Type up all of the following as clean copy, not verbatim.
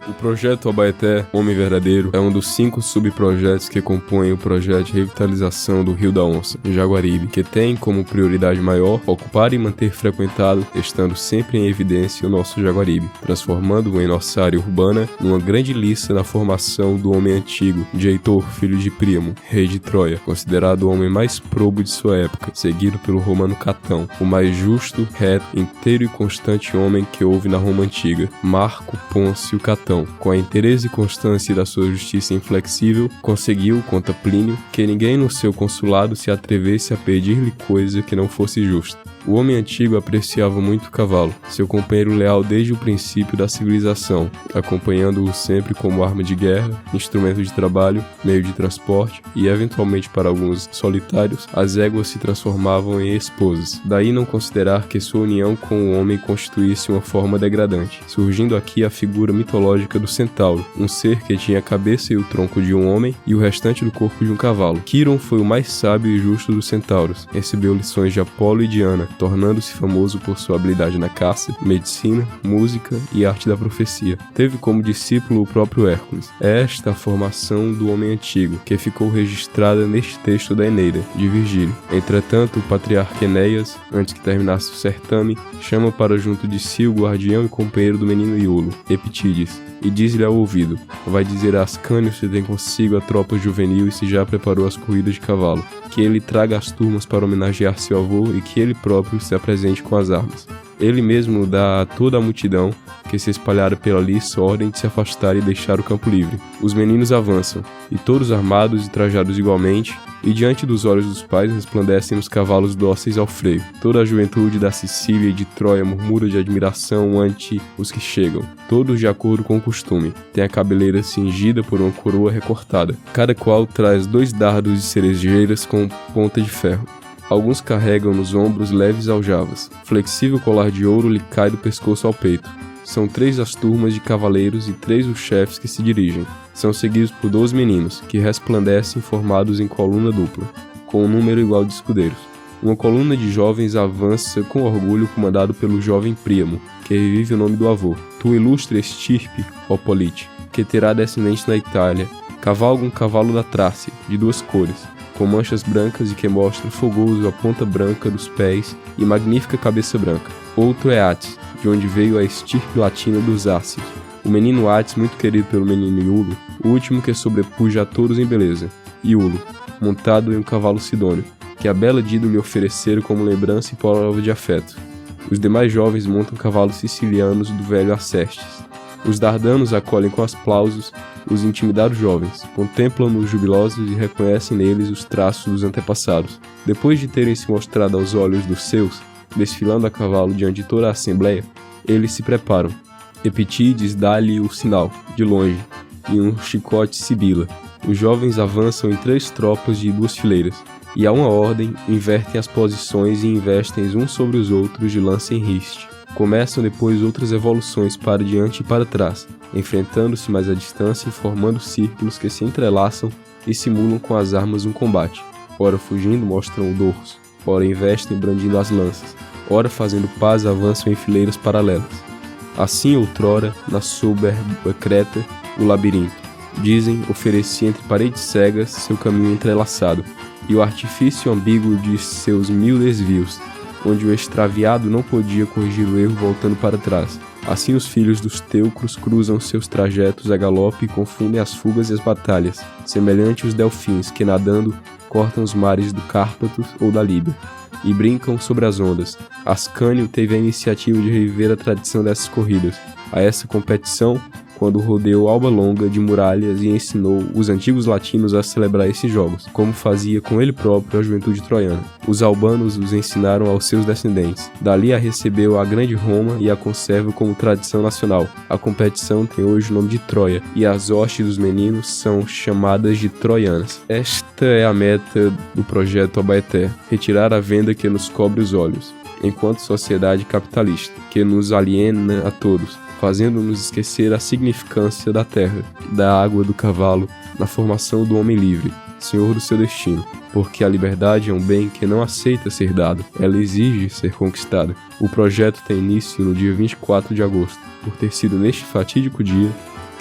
O projeto Abaeté Homem Verdadeiro é um dos 5 subprojetos que compõem o projeto de revitalização do Rio da Onça, em Jaguaribe, que tem como prioridade maior ocupar e manter frequentado, estando sempre em evidência o nosso Jaguaribe, transformando-o em nossa área urbana numa grande lista na formação do homem antigo, de Heitor, filho de Príamo, rei de Troia, considerado o homem mais probo de sua época, seguido pelo romano Catão, o mais justo, reto, inteiro e constante homem que houve na Roma antiga, Marco Pôncio Catão. Com a interesse e constância da sua justiça inflexível, conseguiu, conta Plínio, que ninguém no seu consulado se atrevesse a pedir-lhe coisa que não fosse justa. O homem antigo apreciava muito o cavalo, seu companheiro leal desde o princípio da civilização, acompanhando-o sempre como arma de guerra, instrumento de trabalho, meio de transporte e, eventualmente para alguns solitários, as éguas se transformavam em esposas. Daí não considerar que sua união com o homem constituísse uma forma degradante, surgindo aqui a figura mitológica do centauro, um ser que tinha a cabeça e o tronco de um homem e o restante do corpo de um cavalo. Quiron foi o mais sábio e justo dos centauros, recebeu lições de Apolo e Diana, tornando-se famoso por sua habilidade na caça, medicina, música e arte da profecia. Teve como discípulo o próprio Hércules. É esta a formação do homem antigo, que ficou registrada neste texto da Eneida, de Virgílio. Entretanto, o patriarca Enéas, antes que terminasse o certame, chama para junto de si o guardião e companheiro do menino Iulo, Epitídes, e diz-lhe ao ouvido: vai dizer a Ascânio se tem consigo a tropa juvenil e se já preparou as corridas de cavalo, que ele traga as turmas para homenagear seu avô e que ele próprio se apresente com as armas. Ele mesmo dá a toda a multidão que se espalhara pela liça ordem de se afastar e deixar o campo livre. Os meninos avançam, e todos armados e trajados igualmente, e diante dos olhos dos pais resplandecem os cavalos dóceis ao freio. Toda a juventude da Sicília e de Troia murmura de admiração ante os que chegam, todos de acordo com o costume. Tem a cabeleira cingida por uma coroa recortada. Cada qual traz 2 dardos de cerejeiras com ponta de ferro. Alguns carregam nos ombros leves aljavas. Flexível colar de ouro lhe cai do pescoço ao peito. São 3 as turmas de cavaleiros e 3 os chefes que se dirigem. São seguidos por 12 meninos, que resplandecem formados em coluna dupla, com um número igual de escudeiros. Uma coluna de jovens avança com orgulho comandado pelo jovem Príamo, que revive o nome do avô. Tua ilustre estirpe, ó Polite, que terá descendente na Itália, cavalga um cavalo da Trácia, de 2 cores, com manchas brancas e que mostra fogoso a ponta branca dos pés e magnífica cabeça branca. Outro é Atis, de onde veio a estirpe latina dos Ácios. O menino Atis, muito querido pelo menino Iulo, o último que sobrepuja a todos em beleza. Iulo, montado em um cavalo sidônio, que a bela Dido lhe ofereceram como lembrança e prova de afeto. Os demais jovens montam cavalos sicilianos do velho Acestes. Os dardanos acolhem com aplausos os intimidados jovens, contemplam-nos jubilosos e reconhecem neles os traços dos antepassados. Depois de terem se mostrado aos olhos dos seus, desfilando a cavalo diante de toda a assembleia, eles se preparam. Epitídes dá-lhe o sinal, de longe, e um chicote sibila. Os jovens avançam em 3 tropas de 2 fileiras, e a uma ordem invertem as posições e investem uns sobre os outros de lança em riste. Começam depois outras evoluções para diante e para trás, enfrentando-se mais à distância e formando círculos que se entrelaçam e simulam com as armas um combate. Ora fugindo mostram o dorso, ora investem brandindo as lanças, ora fazendo paz avançam em fileiras paralelas. Assim outrora, na soberba Creta, o labirinto, dizem, oferecia entre paredes cegas seu caminho entrelaçado, e o artifício ambíguo de seus 1000 desvios, onde o extraviado não podia corrigir o erro voltando para trás. Assim os filhos dos teucros cruzam seus trajetos a galope e confundem as fugas e as batalhas, semelhante aos delfins que, nadando, cortam os mares do Cárpato ou da Líbia, e brincam sobre as ondas. Ascânio teve a iniciativa de reviver a tradição dessas corridas. A essa competição, quando rodeou Alba Longa de muralhas e ensinou os antigos latinos a celebrar esses jogos, como fazia com ele próprio a juventude troiana. Os albanos os ensinaram aos seus descendentes. Dali a recebeu a grande Roma e a conserva como tradição nacional. A competição tem hoje o nome de Troia, e as hostes dos meninos são chamadas de troianas. Esta é a meta do projeto Abaeté: retirar a venda que nos cobre os olhos, enquanto sociedade capitalista, que nos aliena a todos, fazendo-nos esquecer a significância da terra, da água, do cavalo, na formação do homem livre, senhor do seu destino, porque a liberdade é um bem que não aceita ser dado, ela exige ser conquistada. O projeto tem início no dia 24 de agosto, por ter sido neste fatídico dia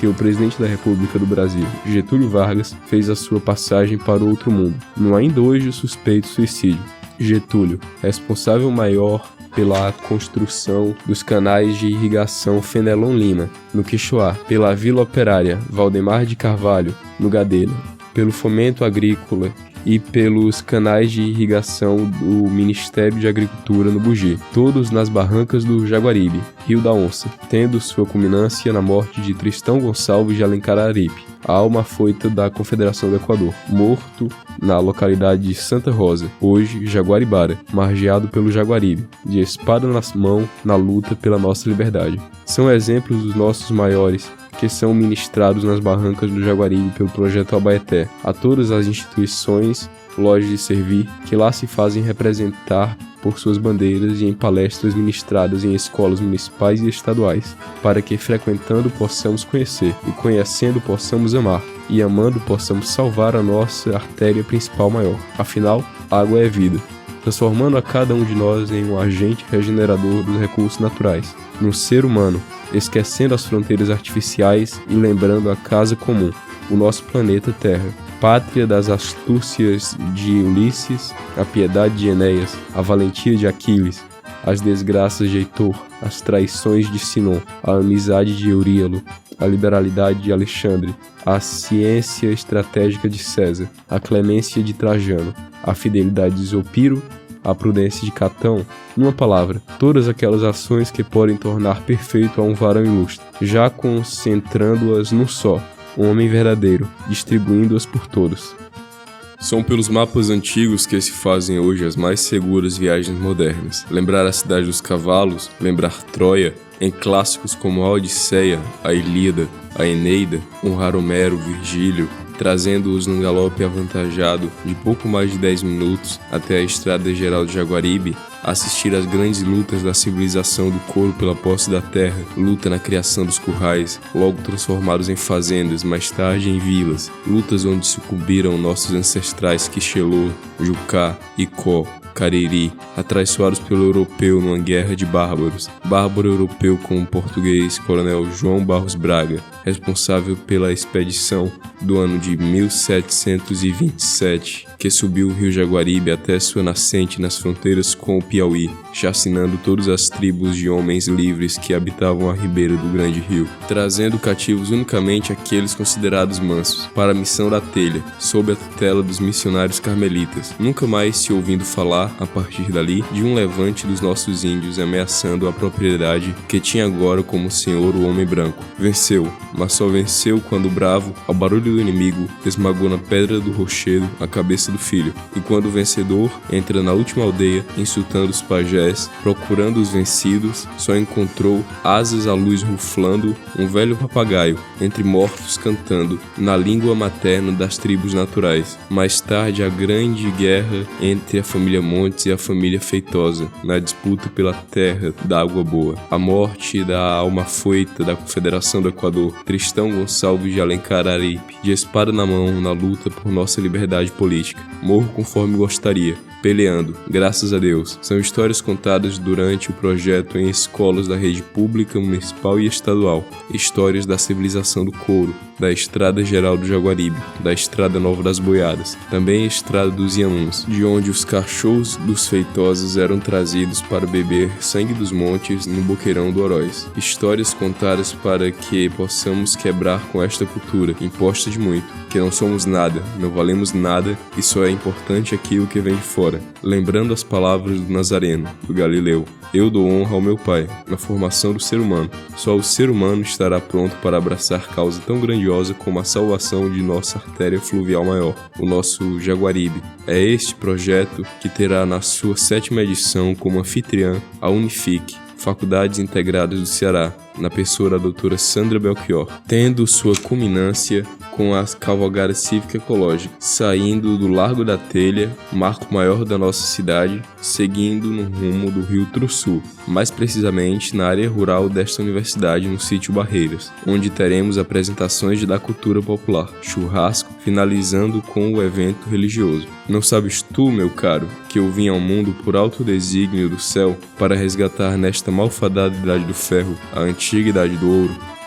que o presidente da República do Brasil, Getúlio Vargas, fez a sua passagem para o outro mundo, no ainda hoje suspeito suicídio. Getúlio, responsável maior pela construção dos canais de irrigação Fenelon Lima, no Quixoá, pela Vila Operária Valdemar de Carvalho, no Gadelha, pelo fomento agrícola e pelos canais de irrigação do Ministério de Agricultura no Bugi, todos nas barrancas do Jaguaribe, Rio da Onça, tendo sua culminância na morte de Tristão Gonçalves de Alencar Aripe, a alma afoita da Confederação do Equador, morto na localidade de Santa Rosa, hoje Jaguaribara, margeado pelo Jaguaribe, de espada na mão na luta pela nossa liberdade. São exemplos dos nossos maiores que são ministrados nas barrancas do Jaguaribe pelo Projeto Abaeté, a todas as instituições, lojas de servir, que lá se fazem representar por suas bandeiras e em palestras ministradas em escolas municipais e estaduais, para que frequentando possamos conhecer, e conhecendo possamos amar, e amando possamos salvar a nossa artéria principal maior. Afinal, água é vida, transformando a cada um de nós em um agente regenerador dos recursos naturais, no ser humano, esquecendo as fronteiras artificiais e lembrando a casa comum, o nosso planeta Terra, pátria das astúcias de Ulisses, a piedade de Enéas, a valentia de Aquiles, as desgraças de Heitor, as traições de Sinon, a amizade de Euríalo, a liberalidade de Alexandre, a ciência estratégica de César, a clemência de Trajano, a fidelidade de Zopiro, a prudência de Catão, numa palavra, todas aquelas ações que podem tornar perfeito a um varão ilustre, já concentrando-as num só, um homem verdadeiro, distribuindo-as por todos. São pelos mapas antigos que se fazem hoje as mais seguras viagens modernas. Lembrar a cidade dos cavalos, lembrar Troia, em clássicos como a Odisseia, a Ilíada, a Eneida, honrar Homero, Virgílio, trazendo-os num galope avantajado de pouco mais de 10 minutos até a Estrada Geral de Jaguaribe, assistir às grandes lutas da civilização do couro pela posse da terra, luta na criação dos currais, logo transformados em fazendas, mais tarde em vilas, lutas onde sucumbiram nossos ancestrais Quixelô, Jucá, Icó, Cariri, atraiçoados pelo europeu numa guerra de bárbaros, bárbaro europeu com o português Coronel João Barros Braga, responsável pela expedição do ano de 1727, que subiu o rio Jaguaribe até sua nascente nas fronteiras com o Piauí, chacinando todas as tribos de homens livres que habitavam a ribeira do grande rio, trazendo cativos unicamente aqueles considerados mansos, para a missão da telha, sob a tutela dos missionários carmelitas, nunca mais se ouvindo falar, a partir dali, de um levante dos nossos índios ameaçando a propriedade que tinha agora como senhor o homem branco. Venceu, mas só venceu quando o bravo, ao barulho do inimigo, esmagou na pedra do rochedo a cabeça do filho, e quando o vencedor entra na última aldeia, insultando os pajés, procurando os vencidos, só encontrou, asas à luz ruflando, um velho papagaio, entre mortos cantando, na língua materna das tribos naturais. Mais tarde, a grande guerra entre a família Montes e a família Feitosa, na disputa pela terra da água boa. A morte da alma afoita da Confederação do Equador, Tristão Gonçalves de Alencar Aripe, de espada na mão na luta por nossa liberdade política. Morro conforme gostaria, peleando, graças a Deus. São histórias contadas durante o projeto em escolas da rede pública, municipal e estadual. Histórias da civilização do couro, da Estrada Geral do Jaguaribe, da Estrada Nova das Boiadas, também a Estrada dos Iamuns, de onde os cachorros dos feitosos eram trazidos para beber sangue dos montes no boqueirão do Oroz. Histórias contadas para que possamos quebrar com esta cultura, imposta de muito, que não somos nada, não valemos nada e só é importante aquilo que vem de fora. Lembrando as palavras do Nazareno, do Galileu: eu dou honra ao meu Pai, na formação do ser humano. Só o ser humano estará pronto para abraçar causa tão grandiosa como a salvação de nossa artéria fluvial maior, o nosso Jaguaribe. É este projeto que terá na sua 7ª edição como anfitriã a Unifique, Faculdades Integradas do Ceará, na pessoa da doutora Sandra Belchior, tendo sua culminância com a Cavalgada Cívica Ecológica, saindo do Largo da Telha, marco maior da nossa cidade, seguindo no rumo do Rio Trussu, mais precisamente na área rural desta universidade, no sítio Barreiras, onde teremos apresentações da cultura popular, churrasco, finalizando com o evento religioso. Não sabes tu, meu caro, que eu vim ao mundo por alto desígnio do céu para resgatar nesta malfadada idade do ferro a antiga idade do ouro?